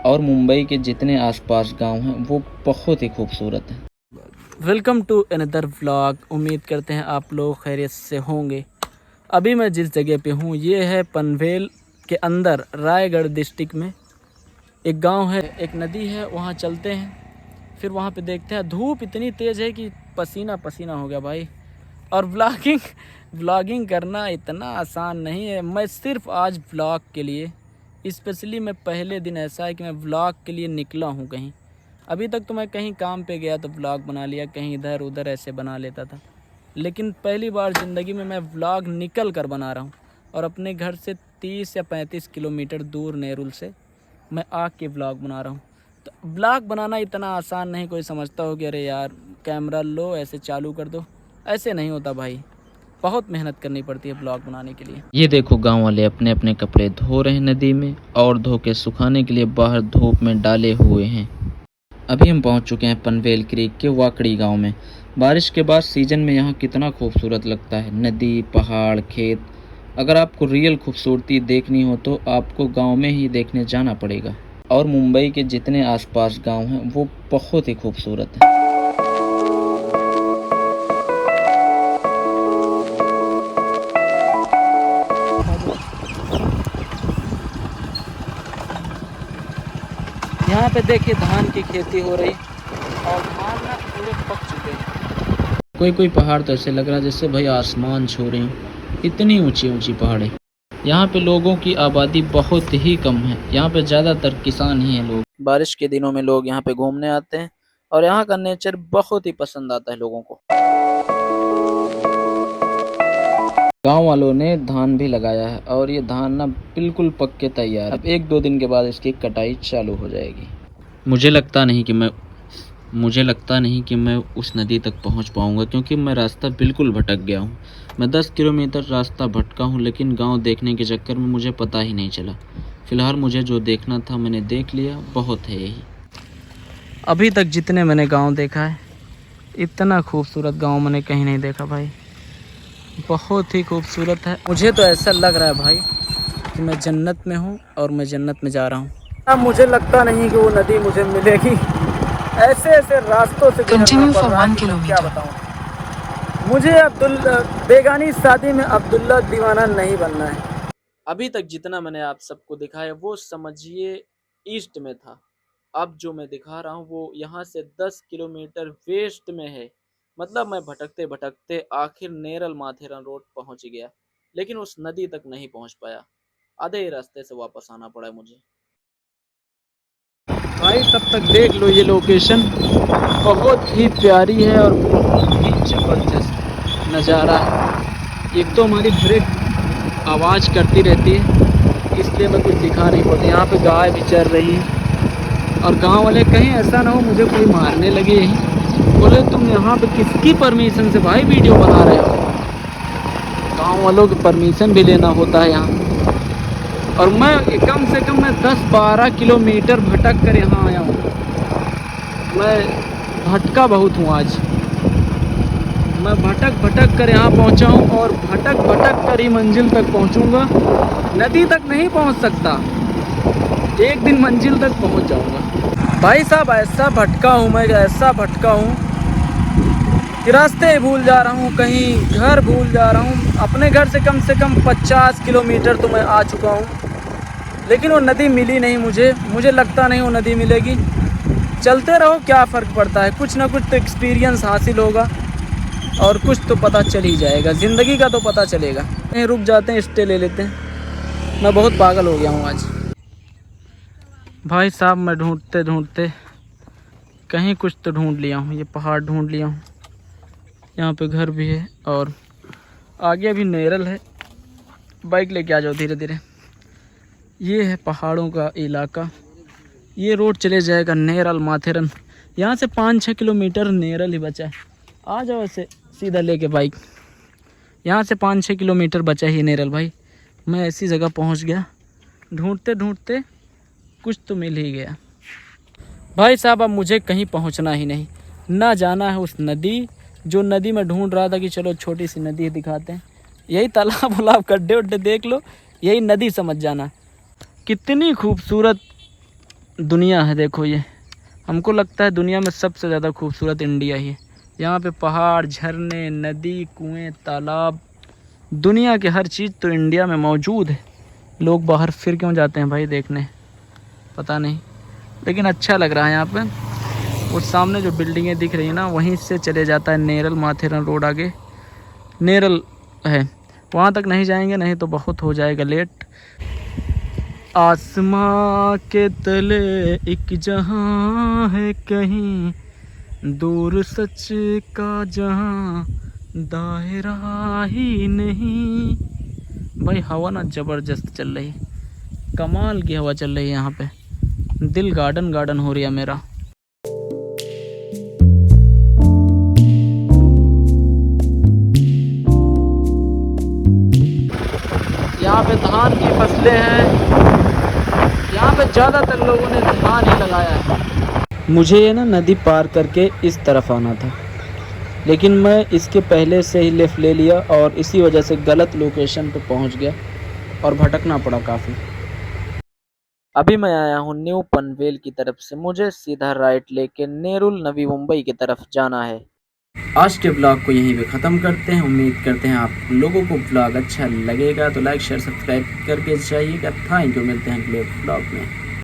और मुंबई के जितने आसपास गांव हैं वो बहुत ही खूबसूरत हैं। Welcome to another vlog. उम्मीद करते हैं आप लोग खैरियत से होंगे। अभी मैं जिस जगह पे हूँ ये है पनवेल के अंदर रायगढ़ डिस्ट्रिक्ट में एक गांव है, एक नदी है, वहाँ चलते हैं, फिर वहाँ पे देखते हैं। धूप इतनी तेज़ है कि पसीना पसीना हो गया भाई। और व्लॉगिंग करना इतना आसान नहीं है। मैं सिर्फ आज व्लॉग के लिए, स्पेशली मैं पहले दिन ऐसा है कि मैं व्लॉग के लिए निकला हूँ कहीं। अभी तक तो मैं कहीं काम पे गया तो व्लॉग बना लिया, कहीं इधर उधर ऐसे बना लेता था, लेकिन पहली बार ज़िंदगी में मैं व्लॉग निकल कर बना रहा हूँ। और अपने घर से 30 या 35 किलोमीटर दूर नेरुल से मैं आके व्लॉग बना रहा हूँ। तो व्लॉग बनाना इतना आसान नहीं। कोई समझता हो कि अरे यार कैमरा लो ऐसे चालू कर दो, ऐसे नहीं होता भाई। बहुत मेहनत करनी पड़ती है व्लॉग बनाने के लिए। ये देखो गांव वाले अपने अपने कपड़े धो रहे हैं नदी में और धो के सुखाने के लिए बाहर धूप में डाले हुए हैं। अभी हम पहुंच चुके हैं पनवेल क्रीक के वाकड़ी गांव में। बारिश के बाद सीजन में यहाँ कितना खूबसूरत लगता है, नदी, पहाड़, खेत। अगर आपको रियल खूबसूरती देखनी हो तो आपको गांव में ही देखने जाना पड़ेगा। और मुंबई के जितने आसपास गांव हैं वो बहुत ही खूबसूरत हैं। यहाँ पे देखिए धान की खेती हो रही और धान ना पूरे पक चुके हैं। कोई कोई पहाड़ तो ऐसे लग रहा है जैसे भाई आसमान छू रहे हैं, इतनी ऊंची ऊंची पहाड़ें। यहाँ पे लोगों की आबादी बहुत ही कम है, यहाँ पे ज़्यादातर किसान ही हैं लोग। बारिश के दिनों में लोग यहाँ पे घूमने आते हैं और यहाँ का नेचर बहुत ही पसंद आता है लोगों को। गांव वालों ने धान भी लगाया है और ये धान ना बिल्कुल पक के तैयार है। अब 1-2 दिन के बाद इसकी कटाई चालू हो जाएगी। मुझे लगता नहीं कि मैं उस नदी तक पहुंच पाऊंगा, क्योंकि मैं रास्ता बिल्कुल भटक गया हूं। मैं 10 किलोमीटर रास्ता भटका हूं, लेकिन गांव देखने के चक्कर में मुझे पता ही नहीं चला। फिलहाल मुझे जो देखना था मैंने देख लिया, बहुत है यही। अभी तक जितने मैंने गांव देखा है, इतना खूबसूरत गांव मैंने कहीं नहीं देखा भाई। बहुत ही खूबसूरत है। मुझे तो ऐसा लग रहा है भाई कि मैं जन्नत में हूँ और मैं जन्नत में जा रहा हूँ। अब मुझे लगता नहीं कि वो नदी मुझे मिलेगी। ऐसे ऐसे रास्तों से गुजरना पड़ रहा है कि मैं क्या बताऊँ। मुझे बेगानी शादी में अब्दुल्ला दीवाना नहीं बनना है। अभी तक जितना मैंने आप सबको दिखाया वो समझिए ईस्ट में था। अब जो मैं दिखा रहा हूँ वो यहाँ से 10 किलोमीटर वेस्ट में है। मतलब मैं भटकते भटकते आखिर नेरल माथेरन रोड पहुँच गया, लेकिन उस नदी तक नहीं पहुँच पाया। आधे रास्ते से वापस आना पड़ा मुझे। भाई तब तक देख लो, ये लोकेशन बहुत ही प्यारी है और बहुत ही ज़बरदस्त नज़ारा है। एक तो हमारी ब्रेक आवाज़ करती रहती है, इसलिए मैं कुछ दिखा नहीं पाती। यहाँ पे गाय भी चर रही है और गांव वाले कहीं ऐसा ना हो मुझे कोई मारने लगे यहीं, बोले तुम यहाँ पे किसकी परमिशन से भाई वीडियो बना रहे हो। गांव वालों की परमिशन भी लेना होता है यहाँ। और मैं कम से कम 10-12 किलोमीटर भटक कर यहाँ आया हूँ। मैं भटका बहुत हूँ आज। मैं भटक भटक कर यहाँ पहुँचा हूँ और भटक भटक कर ही मंजिल तक पहुँचूँगा। नदी तक नहीं पहुँच सकता, एक दिन मंजिल तक पहुँच जाऊँगा। भाई साहब ऐसा भटका हूँ मैं, ऐसा भटका हूँ कि रास्ते भूल जा रहा हूँ, कहीं घर भूल जा रहा हूँ। अपने घर से कम 50 किलोमीटर तो मैं आ चुका हूँ, लेकिन वो नदी मिली नहीं मुझे। मुझे लगता नहीं वो नदी मिलेगी। चलते रहो, क्या फ़र्क पड़ता है। कुछ ना कुछ तो एक्सपीरियंस हासिल होगा और कुछ तो पता चल ही जाएगा। ज़िंदगी का तो पता चलेगा। कहीं रुक जाते हैं, स्टे ले लेते हैं। मैं बहुत पागल हो गया हूँ आज। भाई साहब मैं ढूंढते ढूंढते कहीं कुछ तो ढूंढ लिया हूँ। ये पहाड़ ढूंढ लिया हूँ, यहाँ पे घर भी है और आगे भी नेरल है। बाइक लेके आ जाओ धीरे धीरे। ये है पहाड़ों का इलाका। ये रोड चले जाएगा नेरल माथेरन। यहाँ से 5-6 किलोमीटर नेरल ही बचा है। आ जाओ ऐसे सीधा लेके बाइक। यहाँ से 5-6 किलोमीटर बचा ही नेरल भाई। मैं ऐसी जगह पहुँच गया, ढूंढते ढूंढते कुछ तो मिल ही गया। भाई साहब अब मुझे कहीं पहुँचना ही नहीं, ना जाना है उस नदी, जो नदी में ढूंढ रहा था कि चलो छोटी सी नदी दिखाते हैं। यही तालाब उलाब गड्ढे उड्ढे देख लो, यही नदी समझ जाना। कितनी खूबसूरत दुनिया है। देखो ये, हमको लगता है दुनिया में सबसे ज़्यादा खूबसूरत इंडिया ही है। यहाँ पे पहाड़, झरने, नदी, कुएं, तालाब, दुनिया के हर चीज़ तो इंडिया में मौजूद है। लोग बाहर फिर क्यों जाते हैं भाई देखने, पता नहीं, लेकिन अच्छा लग रहा है यहाँ पे। और सामने जो बिल्डिंगें दिख रही है ना, वहीं से चले जाता है नेरल माथेरन रोड। आगे नेरल है, वहाँ तक नहीं जाएंगे, नहीं तो बहुत हो जाएगा लेट। आसमां के तले एक जहां है कहीं दूर, सच का जहां दायरा ही नहीं। भाई हवा ना ज़बरदस्त चल रही, कमाल की हवा चल रही है यहाँ पे। दिल गार्डन गार्डन हो रही है मेरा। यहाँ पे धान की फसलें हैं। यहाँ पे ज़्यादातर लोगों ने धान ही लगाया है। मुझे ये ना नदी पार करके इस तरफ आना था, लेकिन मैं इसके पहले से ही लेफ़्ट ले लिया और इसी वजह से गलत लोकेशन पे पहुँच गया और भटकना पड़ा काफ़ी। अभी मैं आया हूँ न्यू पनवेल की तरफ से, मुझे सीधा राइट लेके नेरुल नवी मुंबई की तरफ जाना है। आज के ब्लॉग को यहीं पे ख़त्म करते हैं। उम्मीद करते हैं आप लोगों को ब्लॉग अच्छा लगेगा, तो लाइक शेयर सब्सक्राइब करके जाइएगा। थैंक यू, मिलते हैं अगले ब्लॉग में।